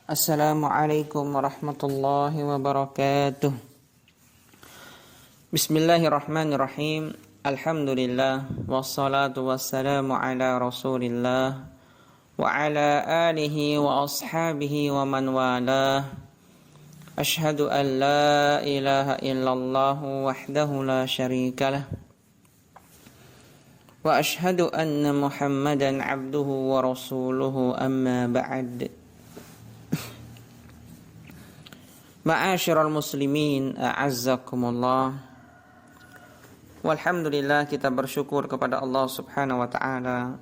Assalamualaikum warahmatullahi wabarakatuh. Bismillahirrahmanirrahim. Alhamdulillah wassalatu wassalamu ala Rasulillah wa ala alihi wa ashabihi wa man walah. Ashhadu an la ilaha illallah wahdahu la syarikalah wa ashhadu anna Muhammadan abduhu wa rasuluhu amma ba'd. Ma'asyiral muslimin, a'azzakumullah. Walhamdulillah, kita bersyukur kepada Allah Subhanahu wa taala.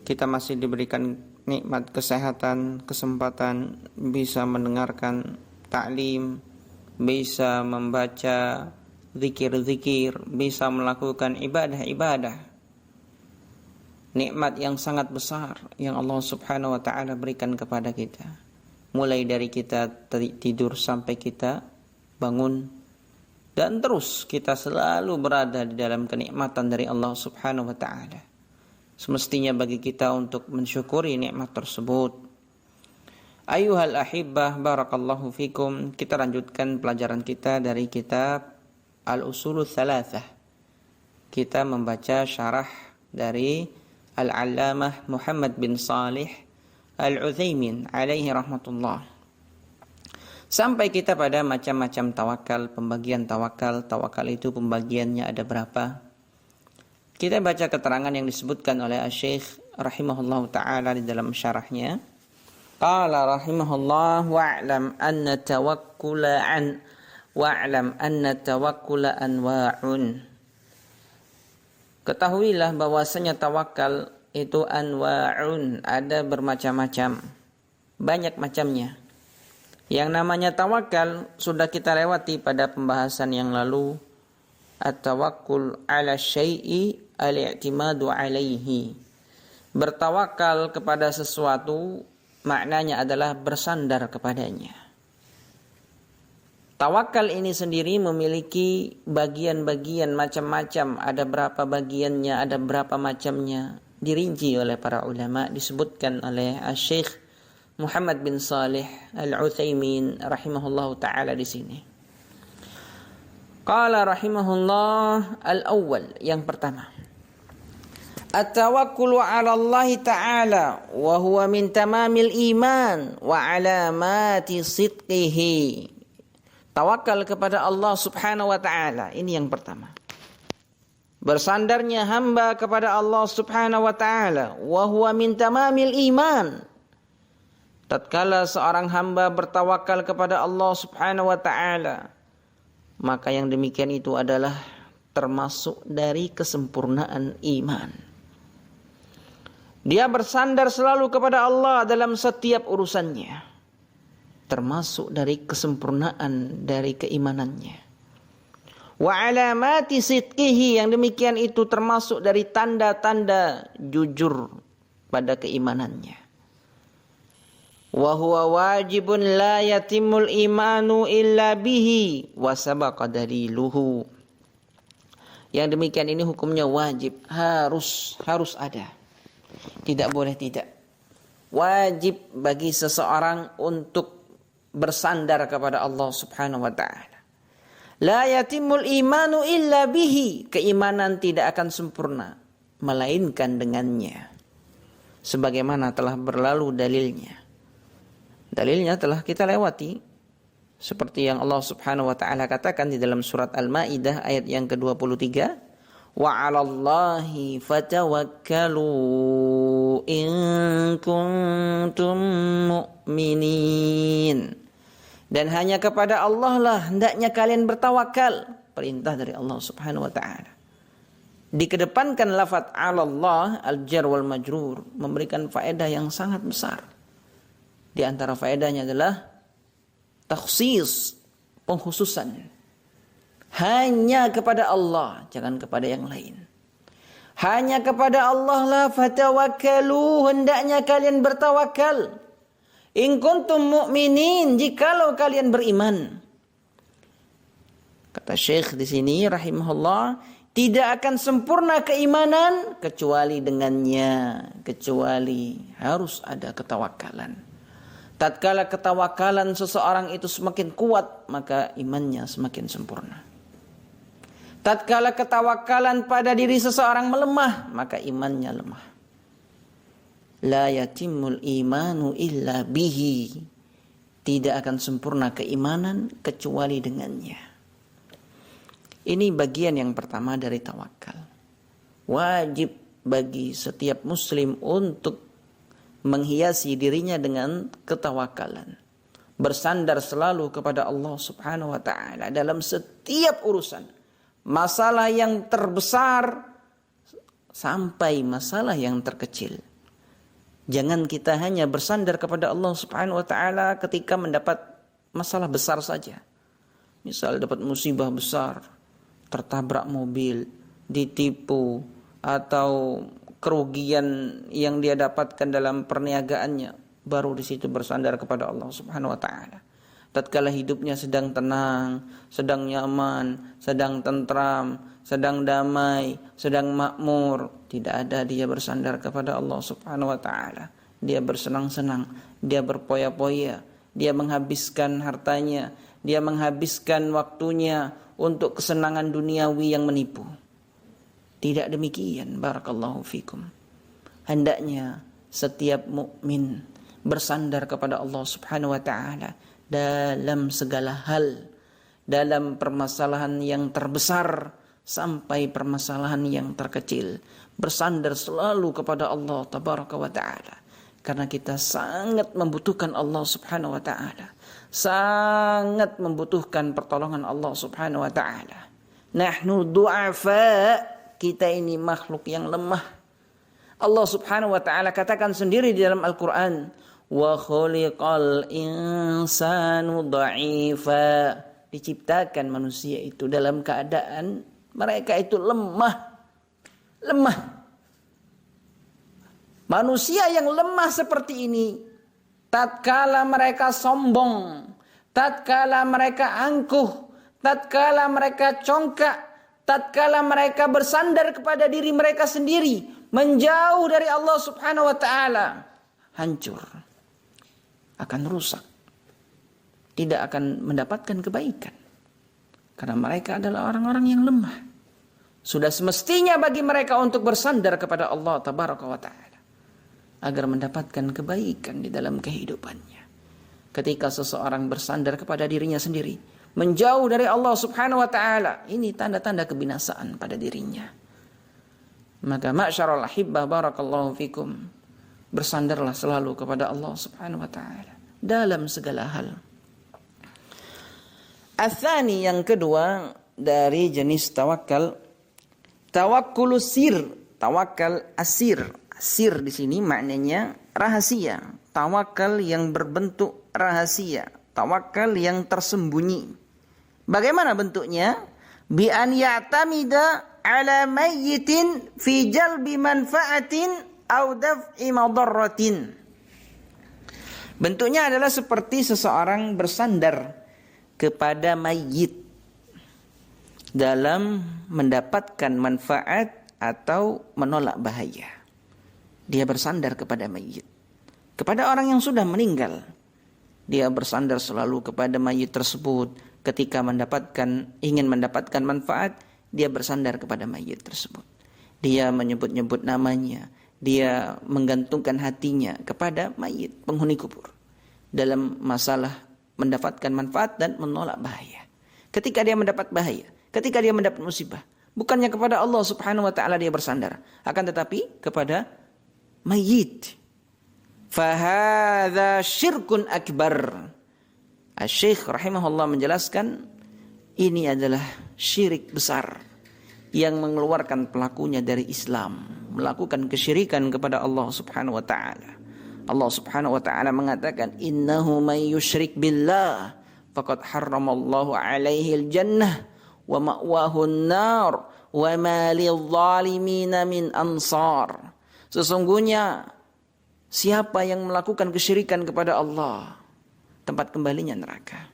Kita masih diberikan nikmat kesehatan, kesempatan bisa mendengarkan taklim, bisa membaca zikir-zikir, bisa melakukan ibadah-ibadah. Nikmat yang sangat besar yang Allah Subhanahu wa taala berikan kepada kita. Mulai dari kita tidur sampai kita bangun, dan terus kita selalu berada di dalam kenikmatan dari Allah Subhanahu wa taala. Semestinya bagi kita untuk mensyukuri nikmat tersebut. Ayuhal ahibbah, barakallahu fikum. Kita lanjutkan pelajaran kita dari kitab Al-Usulul Thalathah. Kita membaca syarah dari Al-Allamah Muhammad bin Salih Al-Utsaimin alaihi rahmatullah. Sampai kita pada macam-macam tawakal, pembagian tawakal. Tawakal itu pembagiannya ada berapa? Kita baca keterangan yang disebutkan oleh Asy-Syaikh rahimahullah ta'ala di dalam syarahnya. Qala rahimahullah wa'lam anna tawakkula anwa'un. Ketahuilah bahwasanya tawakal itu anwa'un, ada bermacam-macam, banyak macamnya. Yang namanya tawakal sudah kita lewati pada pembahasan yang lalu. At-tawakkul ala syai'i al-i'timadu alaihi. Bertawakal kepada sesuatu maknanya adalah bersandar kepadanya. Tawakal ini sendiri memiliki bagian-bagian macam-macam. Ada berapa bagiannya, ada berapa macamnya, dirinci oleh para ulama, disebutkan oleh Asy-Syaikh Muhammad bin Salih Al-Utsaimin rahimahullahu taala di sini. Qala rahimahullah, al-awwal, yang pertama, at-tawakkulu 'ala Allah ta'ala wa huwa min tamamil iman wa 'alamati sidqihi. Tawakal kepada Allah Subhanahu wa taala, ini yang pertama. Bersandarnya hamba kepada Allah Subhanahu wa taala, wa huwa min tamamil iman. Tatkala seorang hamba bertawakal kepada Allah Subhanahu wa taala, maka yang demikian itu adalah termasuk dari kesempurnaan iman. Dia bersandar selalu kepada Allah dalam setiap urusannya, termasuk dari kesempurnaan dari keimanannya. Wa alamati sidqihi, yang demikian itu termasuk dari tanda-tanda jujur pada keimanannya. Wa huwa wajibun la yatimul imanu illa bihi wa sabaqa daliluhu. Yang demikian ini hukumnya wajib, harus ada. Tidak boleh tidak. Wajib bagi seseorang untuk bersandar kepada Allah Subhanahu wa taala. La yatimul imanu illa bihi. Keimanan tidak akan sempurna melainkan dengannya. Sebagaimana telah berlalu dalilnya. Dalilnya telah kita lewati. Seperti yang Allah Subhanahu wa taala katakan di dalam surat Al-Maidah ayat yang ke-23. Wa 'alallahi fatawakkalu in kuntum mu'minin. Dan hanya kepada Allah lah hendaknya kalian bertawakal. Perintah dari Allah Subhanahu wa ta'ala. Dikedepankan lafaz 'alallah, al-jar wal majrur, memberikan faedah yang sangat besar. Di antara faedahnya adalah takhsis, pengkhususan. Hanya kepada Allah, jangan kepada yang lain. Hanya kepada Allah lah fatawakkalu, hendaknya kalian bertawakal. In kuntum mu'minin, jikalau kalian beriman. Kata Syekh di sini rahimahullah, tidak akan sempurna keimanan kecuali dengannya, kecuali harus ada ketawakalan. Tatkala ketawakalan seseorang itu semakin kuat, maka imannya semakin sempurna. Tatkala ketawakalan pada diri seseorang melemah, maka imannya lemah. La yatimul imanu illa bihi. Tidak akan sempurna keimanan kecuali dengannya. Ini bagian yang pertama dari tawakal. Wajib bagi setiap muslim untuk menghiasi dirinya dengan ketawakalan. Bersandar selalu kepada Allah Subhanahu wa taala dalam setiap urusan. Masalah yang terbesar sampai masalah yang terkecil. Jangan kita hanya bersandar kepada Allah Subhanahu wa taala ketika mendapat masalah besar saja. Misal dapat musibah besar, tertabrak mobil, ditipu, atau kerugian yang dia dapatkan dalam perniagaannya, baru di situ bersandar kepada Allah Subhanahu wa taala. Tatkala hidupnya sedang tenang, sedang nyaman, sedang tentram, sedang damai, sedang makmur, tidak ada dia bersandar kepada Allah Subhanahu wa taala. Dia bersenang-senang, dia berpoya-poya, dia menghabiskan hartanya, dia menghabiskan waktunya untuk kesenangan duniawi yang menipu. Tidak demikian, barakallahu fikum. Hendaknya setiap mukmin bersandar kepada Allah Subhanahu wa taala dalam segala hal, dalam permasalahan yang terbesar sampai permasalahan yang terkecil. Bersandar selalu kepada Allah tabaraka wa taala, karena kita sangat membutuhkan Allah Subhanahu wa taala, sangat membutuhkan pertolongan Allah Subhanahu wa taala. Nahnu du'afa, kita ini makhluk yang lemah. Allah Subhanahu wa taala katakan sendiri di dalam Al-Qur'an, wa khuliqal insanu dha'ifa. Diciptakan manusia itu dalam keadaan mereka itu lemah. Manusia yang lemah seperti ini, tatkala mereka sombong, tatkala mereka angkuh, tatkala mereka congkak, tatkala mereka bersandar kepada diri mereka sendiri, menjauh dari Allah Subhanahu wa taala, hancur, akan rusak, tidak akan mendapatkan kebaikan, karena mereka adalah orang-orang yang lemah. Sudah semestinya bagi mereka untuk bersandar kepada Allah tabaraka wa taala agar mendapatkan kebaikan di dalam kehidupannya. Ketika seseorang bersandar kepada dirinya sendiri, menjauh dari Allah Subhanahu wa taala, ini tanda-tanda kebinasaan pada dirinya. Maka ma'syarul ahibbah barakallahu fikum, bersandarlah selalu kepada Allah Subhanahu wa taala dalam segala hal. Atsani, yang kedua dari jenis tawakal, tawakkul sir, tawakal asir. Asir di sini maknanya rahasia. Tawakal yang berbentuk rahasia, tawakal yang tersembunyi. Bagaimana bentuknya? Bi an ya'tamida ala mayyitin fi jalbi manfaatin aw daf'i madarratin. Bentuknya adalah seperti seseorang bersandar kepada mayit dalam mendapatkan manfaat atau menolak bahaya. Dia bersandar kepada mayit, kepada orang yang sudah meninggal. Dia bersandar selalu kepada mayit tersebut. Ketika ingin mendapatkan manfaat, dia bersandar kepada mayit tersebut. Dia menyebut-nyebut namanya, dia menggantungkan hatinya kepada mayit penghuni kubur dalam masalah mendapatkan manfaat dan menolak bahaya. Ketika dia mendapat bahaya, ketika dia mendapat musibah, bukannya kepada Allah Subhanahu wa taala dia bersandar, akan tetapi kepada mayit. Fahadha syirkun akbar. Asy-Syaikh rahimahullah menjelaskan, ini adalah syirik besar yang mengeluarkan pelakunya dari Islam, melakukan kesyirikan kepada Allah Subhanahu wa taala. Allah Subhanahu wa taala mengatakan, innahu may yusyrik billah faqad harramallahu alaihi al-jannah wa ma'wahu an-nar wa ma lidh-dhalimin min ansar. Sesungguhnya siapa yang melakukan kesyirikan kepada Allah, tempat kembalinya neraka.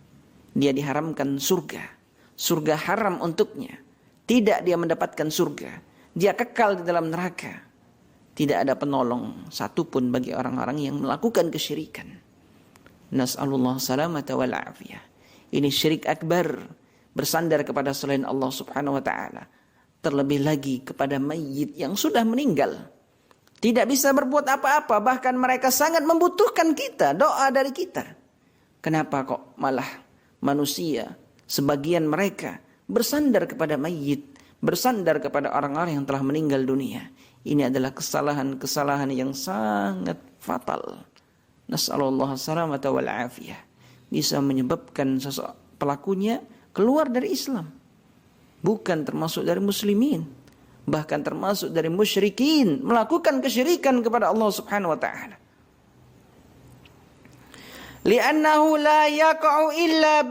Dia diharamkan surga. Surga haram untuknya. Tidak dia mendapatkan surga. Dia kekal di dalam neraka. Tidak ada penolong satupun bagi orang-orang yang melakukan kesyirikan. Nas'alullah salamata wal afiyah. Ini syirik akbar, bersandar kepada selain Allah Subhanahu wa taala. Terlebih lagi kepada mayit yang sudah meninggal. Tidak bisa berbuat apa-apa, bahkan mereka sangat membutuhkan kita, doa dari kita. Kenapa kok malah manusia, sebagian mereka bersandar kepada mayit, bersandar kepada orang-orang yang telah meninggal dunia. Ini adalah kesalahan-kesalahan yang sangat fatal. Nas'alullah salamata wal afiyah. Bisa menyebabkan pelakunya keluar dari Islam. Bukan termasuk dari muslimin, bahkan termasuk dari musyrikin, melakukan kesyirikan kepada Allah Subhanahu wa taala. Li'annahu la yaqa'u illa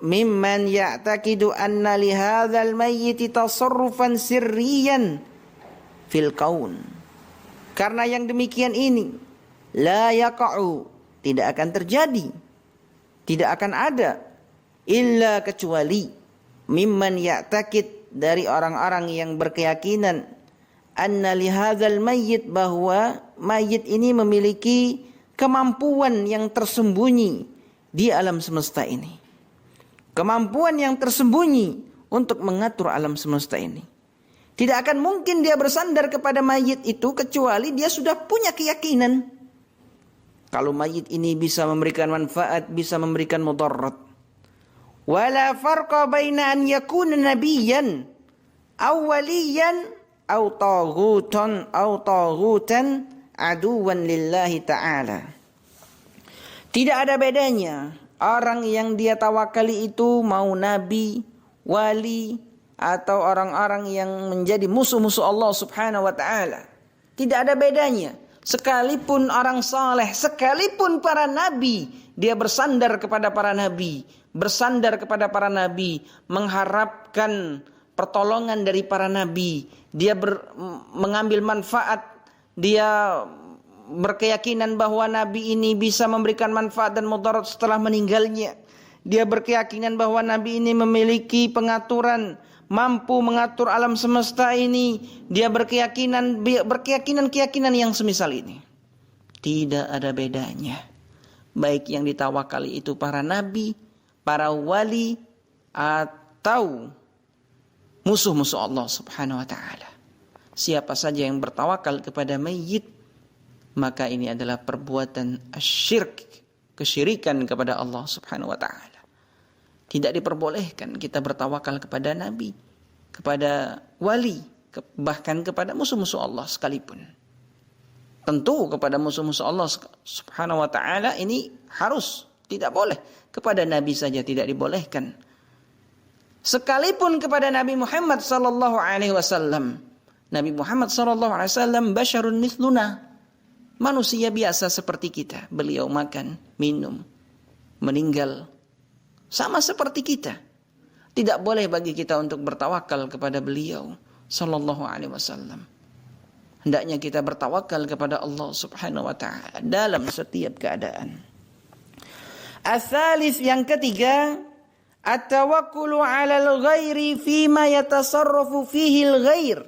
mimman ya'taqidu anna li hadzal mayyit tasarrufan sirriyan fil kaun. Karena yang demikian ini la yaqa'u, tidak akan terjadi, tidak akan ada, illa kecuali mimman ya'taqid, dari orang-orang yang berkeyakinan anna li hadzal mayyit, bahwa mayit ini memiliki kemampuan yang tersembunyi di alam semesta ini. Kemampuan yang tersembunyi untuk mengatur alam semesta ini. Tidak akan mungkin dia bersandar kepada mayit itu kecuali dia sudah punya keyakinan kalau mayit ini bisa memberikan manfaat, bisa memberikan mudarat. Wala farqa baina an yakuna nabiyyan aw waliyan aw taghutan aduwan lillahi ta'ala. Tidak ada bedanya orang yang dia tawakali itu mau nabi, wali, atau orang-orang yang menjadi musuh-musuh Allah Subhanahu wa taala. Tidak ada bedanya. Sekalipun orang saleh, sekalipun para nabi, dia bersandar kepada para nabi, bersandar kepada para nabi, mengharapkan pertolongan dari para nabi. Dia mengambil manfaat, dia berkeyakinan bahwa nabi ini bisa memberikan manfaat dan mudarat setelah meninggalnya. Dia berkeyakinan bahwa nabi ini memiliki pengaturan, mampu mengatur alam semesta ini. Dia berkeyakinan keyakinan yang semisal ini. Tidak ada bedanya. Baik yang ditawakali itu para nabi, para wali, atau musuh-musuh Allah Subhanahu wa taala. Siapa saja yang bertawakal kepada mayit, maka ini adalah perbuatan asyirk, kesyirikan kepada Allah Subhanahu wa taala. Tidak diperbolehkan kita bertawakal kepada nabi, kepada wali, bahkan kepada musuh-musuh Allah sekalipun. Tentu kepada musuh-musuh Allah Subhanahu wa taala ini harus, tidak boleh. Kepada nabi saja tidak dibolehkan. Sekalipun kepada Nabi Muhammad sallallahu alaihi wasallam. Nabi Muhammad sallallahu alaihi wasallam basyarun mithluna, manusia biasa seperti kita. Beliau makan, minum, meninggal sama seperti kita. Tidak boleh bagi kita untuk bertawakal kepada beliau sallallahu alaihi wasallam. Hendaknya kita bertawakal kepada Allah Subhanahu wa taala dalam setiap keadaan. Ats-tsalits, yang ketiga, at-tawakkulu 'alal ghairi fima yatasarrafu fihi al-ghair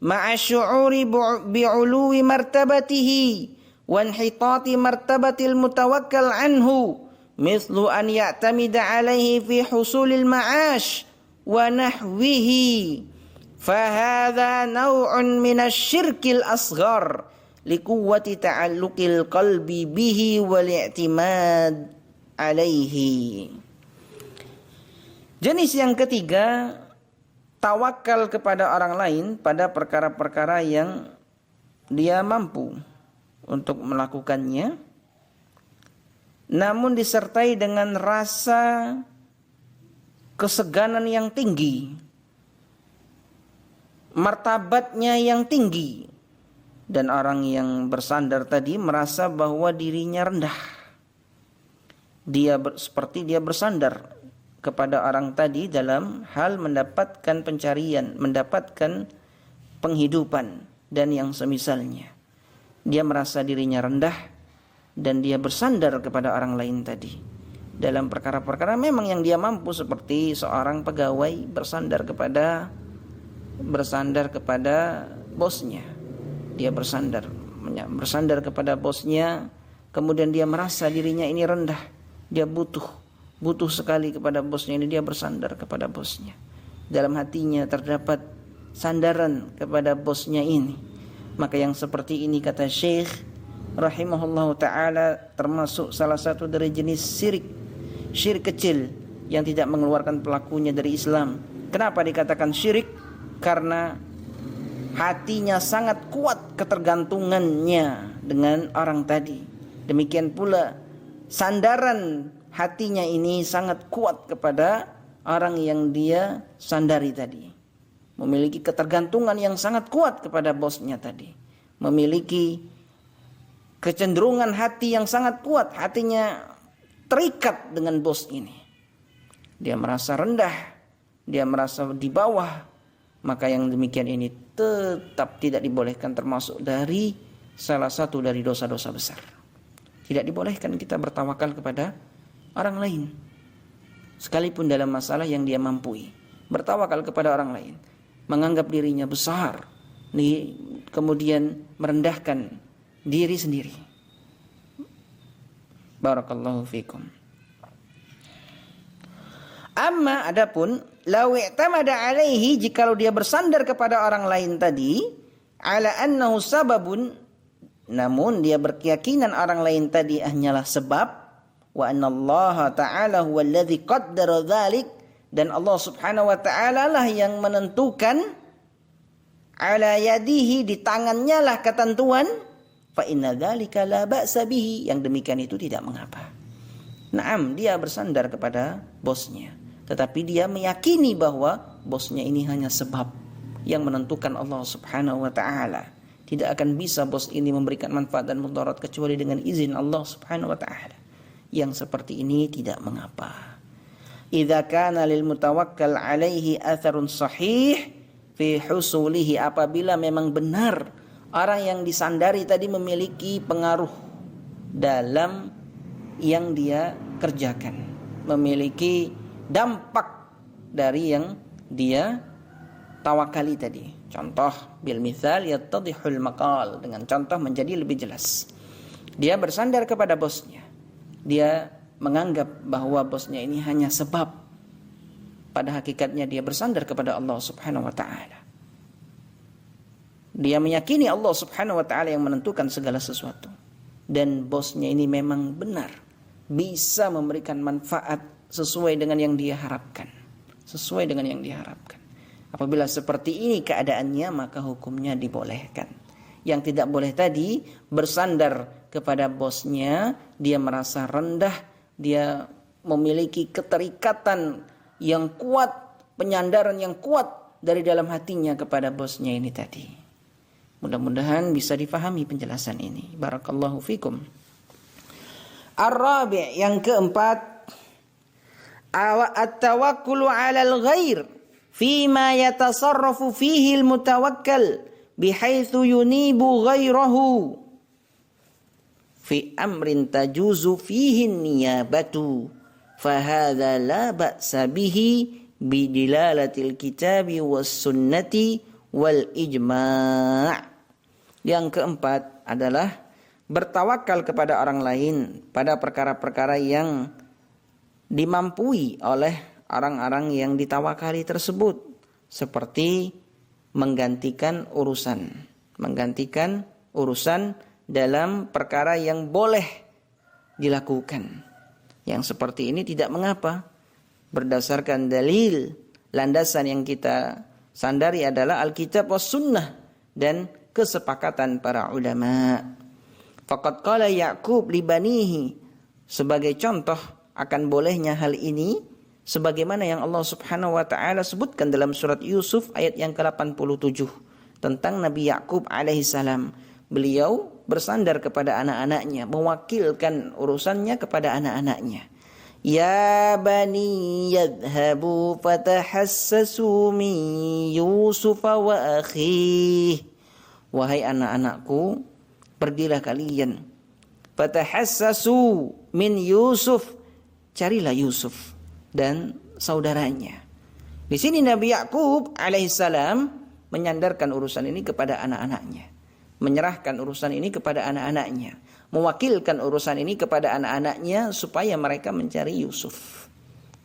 ma'a syu'uri bi'uluwi martabatihi wa inhitati martabatil mutawakkal anhu, mithlu an ya'tamida 'alaihi fi husulil ma'ash wa nahwihi. Fahadha naw'un minasyirkil asghar liquwwati ta'alluqil qalbi bihi wal i'timad alaihi. Jenis yang ketiga, tawakal kepada orang lain pada perkara-perkara yang dia mampu untuk melakukannya, namun disertai dengan rasa keseganan yang tinggi, martabatnya yang tinggi, dan orang yang bersandar tadi merasa bahwa dirinya rendah. Seperti dia bersandar kepada orang tadi dalam hal mendapatkan pencarian, mendapatkan penghidupan dan yang semisalnya. Dia merasa dirinya rendah dan dia bersandar kepada orang lain tadi dalam perkara-perkara memang yang dia mampu, seperti seorang pegawai bersandar kepada bosnya. Dia bersandar kepada bosnya kemudian dia merasa dirinya ini rendah, dia butuh sekali kepada bosnya ini, dia bersandar kepada bosnya. Dalam hatinya terdapat sandaran kepada bosnya ini. Maka yang seperti ini, kata Syekh rahimahullahu ta'ala, termasuk salah satu dari jenis syirik kecil yang tidak mengeluarkan pelakunya dari Islam. Kenapa dikatakan syirik? Karena hatinya sangat kuat ketergantungannya dengan orang tadi. Demikian pula sandaran hatinya ini sangat kuat kepada orang yang dia sandari tadi. Memiliki ketergantungan yang sangat kuat kepada bosnya tadi. Memiliki kecenderungan hati yang sangat kuat. Hatinya terikat dengan bos ini. Dia merasa rendah. Dia merasa di bawah. Maka yang demikian ini tetap tidak dibolehkan, termasuk dari salah satu dari dosa-dosa besar. Tidak dibolehkan kita bertawakal kepada orang lain. Sekalipun dalam masalah yang dia mampu. Bertawakal kepada orang lain. Menganggap dirinya besar, kemudian merendahkan diri sendiri. Barakallahu fikum. Amma adapun law i'tamada alaihi, jikalau dia bersandar kepada orang lain tadi, ala annahu sababun, namun dia berkeyakinan orang lain tadi hanyalah sebab, wa annallaha ta'ala huwallazi qaddara dzalik, dan Allah subhanahu wa ta'ala lah yang menentukan, ala yadihi, di tangannya lah ketentuan, fa inna dzalika la ba'sa bihi, yang demikian itu tidak mengapa. Naam, dia bersandar kepada bosnya, tetapi dia meyakini bahwa bosnya ini hanya sebab yang menentukan Allah subhanahu wa ta'ala. Tidak akan bisa bos ini memberikan manfaat dan mudarat kecuali dengan izin Allah subhanahu wa ta'ala. Yang seperti ini tidak mengapa. Idza kana lil mutawakkal alaihi atharun sahih fi husulihi, apabila memang benar orang yang disandari tadi memiliki pengaruh dalam yang dia kerjakan, memiliki dampak dari yang dia tawakali tadi. Contoh bil mithal yattadihul maqal, dengan contoh menjadi lebih jelas. Dia bersandar kepada bosnya. Dia menganggap bahwa bosnya ini hanya sebab. Pada hakikatnya dia bersandar kepada Allah subhanahu wa ta'ala. Dia meyakini Allah subhanahu wa ta'ala yang menentukan segala sesuatu. Dan bosnya ini memang benar, bisa memberikan manfaat sesuai dengan yang dia harapkan. Sesuai dengan yang diharapkan. Apabila seperti ini keadaannya, maka hukumnya dibolehkan. Yang tidak boleh tadi bersandar kepada bosnya, dia merasa rendah, dia memiliki keterikatan yang kuat, penyandaran yang kuat dari dalam hatinya kepada bosnya ini tadi. Mudah-mudahan bisa difahami penjelasan ini. Barakallahu fikum. Ar-rabi', yang keempat, at-tawakkulu 'alal ghair fima yatasarrafu fihi al-mutawakkal bihaitsu yunibu ghairahu fi amrin tajuzu fihi niyabatu fahadha la ba'sa bihi bidilalatil kitabi was sunnati wal ijma'. Yang keempat adalah bertawakal kepada orang lain pada perkara-perkara yang dimampui oleh orang-orang yang ditawakali tersebut, seperti menggantikan urusan dalam perkara yang boleh dilakukan. Yang seperti ini tidak mengapa, berdasarkan dalil, landasan yang kita sandari adalah Alkitab was Sunnah dan kesepakatan para ulama. Faqad qala Ya'qub li banihi, sebagai contoh akan bolehnya hal ini, sebagaimana yang Allah subhanahu wa ta'ala sebutkan dalam surat Yusuf ayat yang ke-87 tentang Nabi Ya'qub alaihissalam. Beliau bersandar kepada anak-anaknya, mewakilkan urusannya kepada anak-anaknya. Ya bani yadhabu fatahassasu min Yusuf wa akhih. Wahai anak-anakku, pergilah kalian. Fatahassasu min Yusuf, carilah Yusuf dan saudaranya. Di sini Nabi Ya'qub alaihissalam menyandarkan urusan ini kepada anak-anaknya, menyerahkan urusan ini kepada anak-anaknya, mewakilkan urusan ini kepada anak-anaknya supaya mereka mencari Yusuf.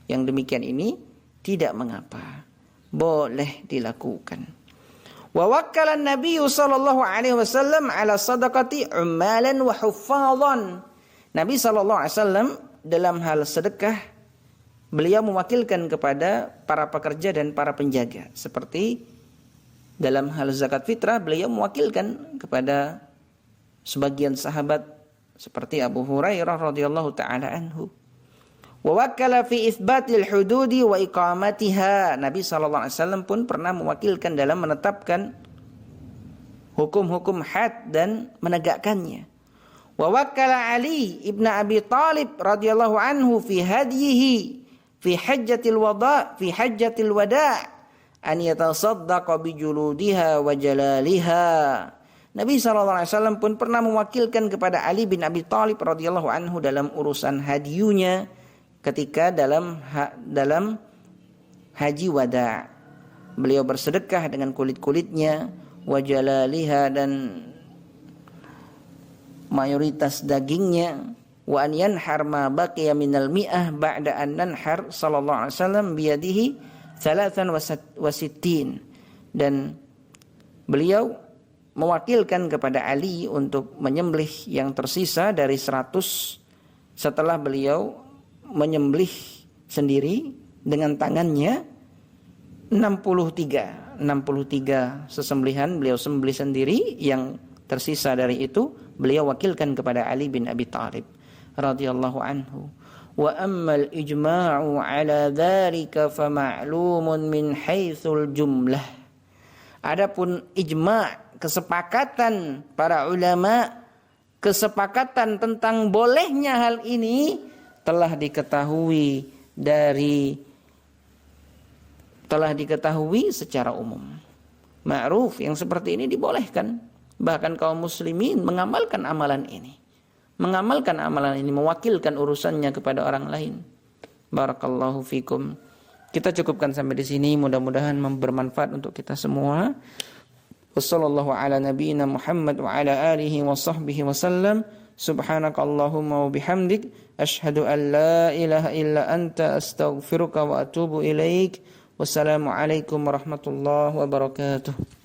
Yang demikian ini tidak mengapa, boleh dilakukan. Wa wakkala Nabi sallallahu alaihi wasallam ala sadaqati ummalan wa huffadhan. Nabi sallallahu alaihi wasallam dalam hal sedekah beliau mewakilkan kepada para pekerja dan para penjaga. Seperti dalam hal zakat fitrah beliau mewakilkan kepada sebagian sahabat seperti Abu Hurairah radhiyallahu taala anhu. Wa wakkala fi itsbatil hududi wa iqamatiha. Nabi sallallahu alaihi wasallam pun pernah mewakilkan dalam menetapkan hukum-hukum had dan menegakkannya. Wa wakkala Ali ibn Abi Thalib radhiyallahu anhu fi hadyihi fi hajjatil wada' an yatasaddaqa bi juludiha wa jalaliha. Nabi SAW pun pernah mewakilkan kepada Ali bin Abi Thalib radhiyallahu anhu dalam urusan hadyunya ketika dalam haji wada'. Beliau bersedekah dengan kulit-kulitnya, wa jalaliha, dan mayoritas dagingnya, wa an yanhar ma baqiya minal mi'ah ba'da an nanhar sallallahu alaihi wasallam biyadihi 63. Dan beliau mewakilkan kepada Ali untuk menyembelih yang tersisa dari 100 setelah beliau menyembelih sendiri dengan tangannya 63 sesembelihan beliau sembelih sendiri. Yang tersisa dari itu beliau wakilkan kepada Ali bin Abi Thalib radhiyallahu anhu. Wa ammal ijma'u ala dzalika fa ma'lumun min haitsul jumlah. Adapun ijma', kesepakatan para ulama, kesepakatan tentang bolehnya hal ini telah diketahui secara umum. Ma'ruf yang seperti ini dibolehkan. Bahkan kaum muslimin mengamalkan amalan ini. Mewakilkan urusannya kepada orang lain. Barakallahu fikum. Kita cukupkan sampai di sini. Mudah-mudahan bermanfaat untuk kita semua. Wassallallahu ala nabiyyina Muhammad wa ala alihi wa sahbihi wa sallam. Subhanakallahumma wa bihamdik. Ashhadu an la ilaha illa anta astaghfiruka wa atubu ilaik. Wassalamualaikum warahmatullahi wabarakatuh.